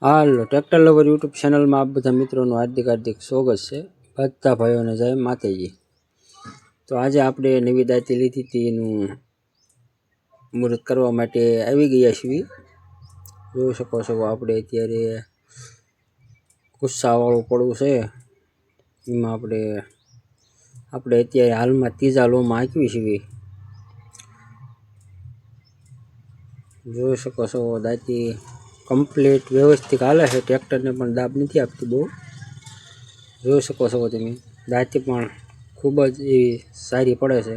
હાલો tractor lover YouTube ચેનલમાં આપ બધા મિત્રોનું હાર્દિક સ્વાગત છે। બધા ભાઈઓને જય માતાજી। તો આજે આપણે નવી દાંતી લીધી હતી એનું મુહૂર્ત કરવા માટે આવી ગયા છીએ। જોઈ શકો છો આપણે અત્યારે ગુસ્સાવાળું પડવું છે એમાં આપણે અત્યારે હાલમાં ત્રીજા લોમાં આંકવી છીએ। જોઈ શકો છો દાંતી કમ્પ્લીટ વ્યवस्थિત હાલે છે, ટ્રેક્ટરને પણ દાબ નથી આપતી બહુ। જોઈ શકો છો તમે દાંતી પણ ખૂબ જ એવી સારી પડે છે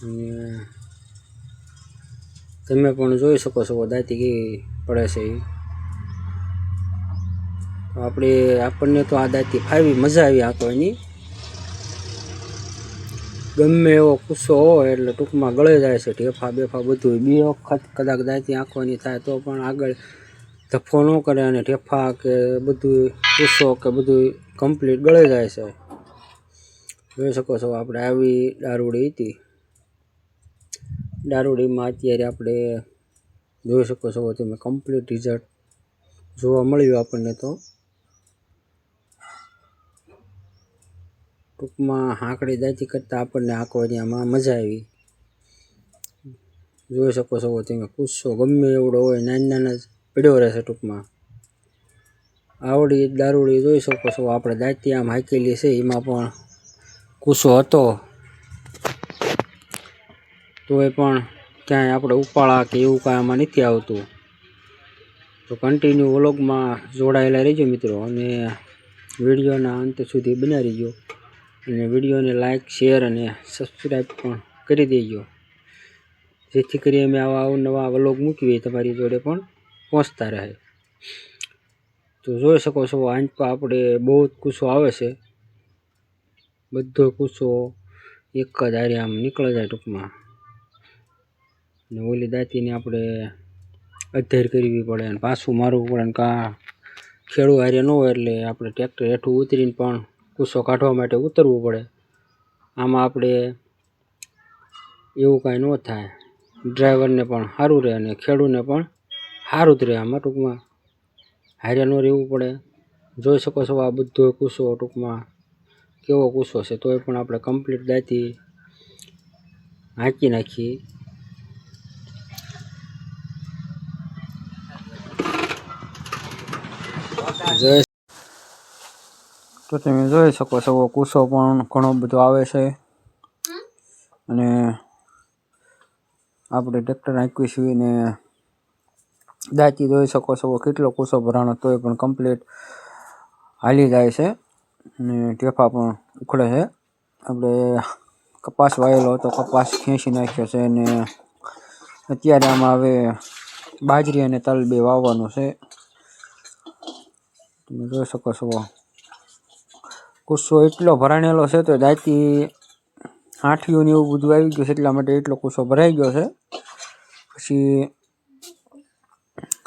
અને તમે પણ જોઈ શકો છો દાંતી કેવી પડે છે। આપણને તો આ દાંતી ફાવી, મજા આવી આંકવાની। ગમે એવો કુસ્સો હોય એટલે ટૂંકમાં ગળી જાય છે, ઢેફા બેફા બધું। બે વખત કદાચ દાંતી આંકવાની થાય તો પણ આગળ ધફો ન કરે અને ઢેફા કે બધું કુસ્સો કે બધું કમ્પ્લીટ ગળી જાય છે। જોઈ શકો છો આપણે આવી દારૂડી હતી, દારૂડીમાં અત્યારે આપણે જોઈ શકો છો તમે કમ્પ્લીટ રિઝલ્ટ જોવા મળ્યું આપણને। તો ટૂંકમાં હાંકડી દાંતી કરતાં આપણને આંકવાની આમાં મજા આવી। જોઈ શકો છો તમે કુસ્સો ગમે એવડો હોય નાના જ પડ્યો રહેશે। ટૂંકમાં આવડી દારૂડી જોઈ શકો છો આપણે દાંતી આમ હાંકેલી છે, એમાં પણ કુસ્સો હતો તોય પણ ક્યાંય આપણે ઉપાળા કે એવું કાંઈ આમાં નથી આવતું। તો કન્ટિન્યુ વ્લોગમાં જોડાયેલા રહેજો મિત્રો અને વિડીયોના અંત સુધી બન્યા રહેજો અને વિડીયોને લાઇક શેર અને સબસ્ક્રાઈબ પણ કરી દેજો, જેથી કરી અમે આવા અવનવા વ્લોગ મૂકીએ તમારી જોડે પણ પહોંચતા રહે। તો જોઈ શકો છો આંચ પર આપણે બહુ જ કુસ્સો આવે છે, બધો કુસ્સો એક જ હારે આમ નીકળી જાય ટૂંકમાં। ને ઓલી દાંતીને આપણે અધેર કરવી પડે અને પાછું મારવું પડે ને ખેડૂ હારે ન હોય એટલે આપણે ટ્રેક્ટર હેઠું ઉતરીને પણ કુસ્સો કાઢવા માટે ઉતરવું પડે। આમાં આપણે એવું કાંઈ ન થાય, ડ્રાઈવરને પણ સારું રહે અને ખેડૂને પણ સારું જ રહે। આમાં ટૂંકમાં હારે ન રહેવું પડે। જોઈ શકો છો આ બધો કુસ્સો ટૂંકમાં કેવો કુસ્સો છે, તોય પણ આપણે કમ્પ્લીટ દાંતી હાંકી નાખીએ। તો તમે જોઈ શકો છો કુસ્સો પણ ઘણો બધો આવે છે અને આપણે ટ્રેક્ટર હાંકવી છીએ ને દાંતી જોઈ શકો છો કેટલો કુસ્સો ભરાણો તોય પણ કમ્પ્લીટ હાલી જાય છે અને ઢેફા પણ ઉખડે છે। આપણે કપાસ વાયેલો હતો, કપાસ ખેંચી નાખ્યો છે અને અત્યારે આમાં હવે બાજરી અને તલ બે વાવવાનું છે। તમે જોઈ શકો છો કુસ્સો એટલો ભરાણેલો છે તો દાંતી હાંઠિયું ને એવું બધું આવી ગયું છે, એટલા માટે એટલો કુસ્સો ભરાઈ ગયો છે। પછી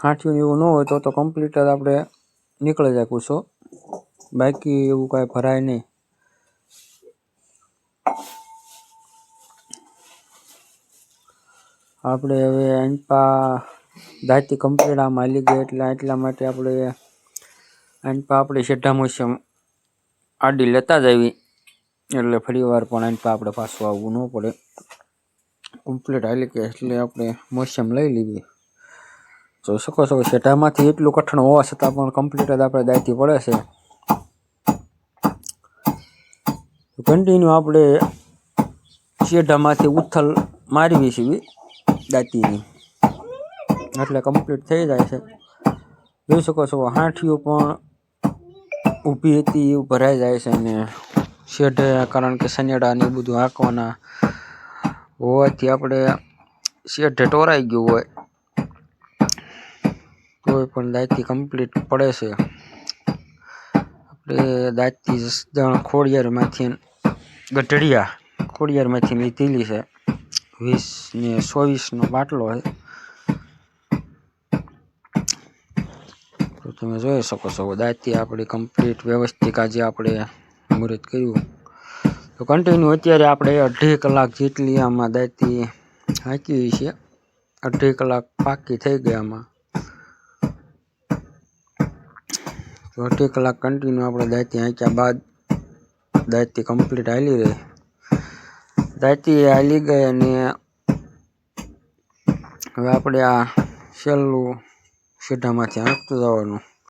હાંઠિયું એવું ન હોય તો કમ્પ્લીટ જ આપણે નીકળી જાય કુસ્સો, બાકી એવું કાંઈ ભરાય નહીં। આપણે હવે આંપા દાંતી કમ્પ્લીટ આમ હાલી ગઈ એટલા માટે આપણે આંપા આપણે શેઢા મોસમ આડી લેતા જ આવી, એટલે ફરી વાર પણ આંપા આપણે પાછું આવવું ન પડે। કમ્પ્લીટ હાલી ગઈ એટલે આપણે મોસમ લઈ લીધી। જોઈ શકો છો શેઢામાંથી એટલું કઠણ હોવા છતાં પણ કમ્પ્લીટ જ આપણે દાંતી પડે છે। કન્ટિન્યુ આપણે શેઢામાંથી ઉથલ મારવી છીએ દાંતીની એટલે કમ્પ્લીટ થઈ જાય છે। જોઈ શકો છો હાંઠિયું પણ ઊભી હતી એવું ભરાઈ જાય છે અને શેઢે કારણ કે સનેડા ને બધું હાંકવાના હોવાથી આપણે શેઢે ટોરાઈ ગયું હોય તોય પણ દાંતી કમ્પ્લીટ પડે છે। આપણે દાંતી ખોડિયારમાંથી ખોડિયારમાંથી લીધેલી છે, 20 ને 24નો બાટલો છે। તો તમે જોઈ શકો છો દાંતી આપણી કમ્પ્લીટ વ્યવસ્થિત આજે આપણે મુહૂર્ત કર્યું। તો કન્ટિન્યુ અત્યારે આપણે 2.5 કલાક જેટલી આમાં દાંતી હાંકી છે 2.5 કલાક પાકી થઈ ગયામાં. તો 2.5 કલાક કન્ટિન્યુ આપણે દાંતી આંક્યા બાદ દાંતી કમ્પ્લીટ હાલી રહી. દાંતી હાલી ગઈ અને હવે આપણે આ છેલ્લું સીધામાંથી આંકતું જવાનું.